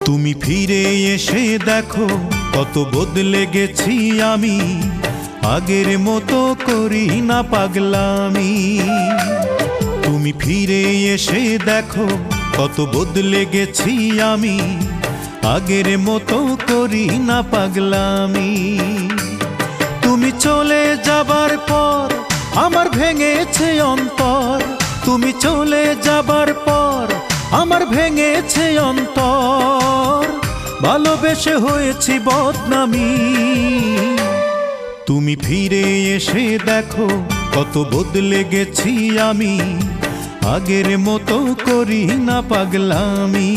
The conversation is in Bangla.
তুমি ফিরে এসে দেখো কত বদলে গেছি আমি, আগের মতো করি না পাগলামি। তুমি ফিরে এসে দেখো কত বদলে গেছি আমি, আগের মতো করি না পাগলামি। তুমি চলে যাবার পর আমার ভেঙেছে অন্তর, তুমি চলে যাবার পর আমার ভেঙেছে অন্তর, ভালোবেসে হয়েছি বদনামি। তুমি ফিরে এসে দেখো কত বদলে গেছি আমি, আগের মতো করি না পাগলামি।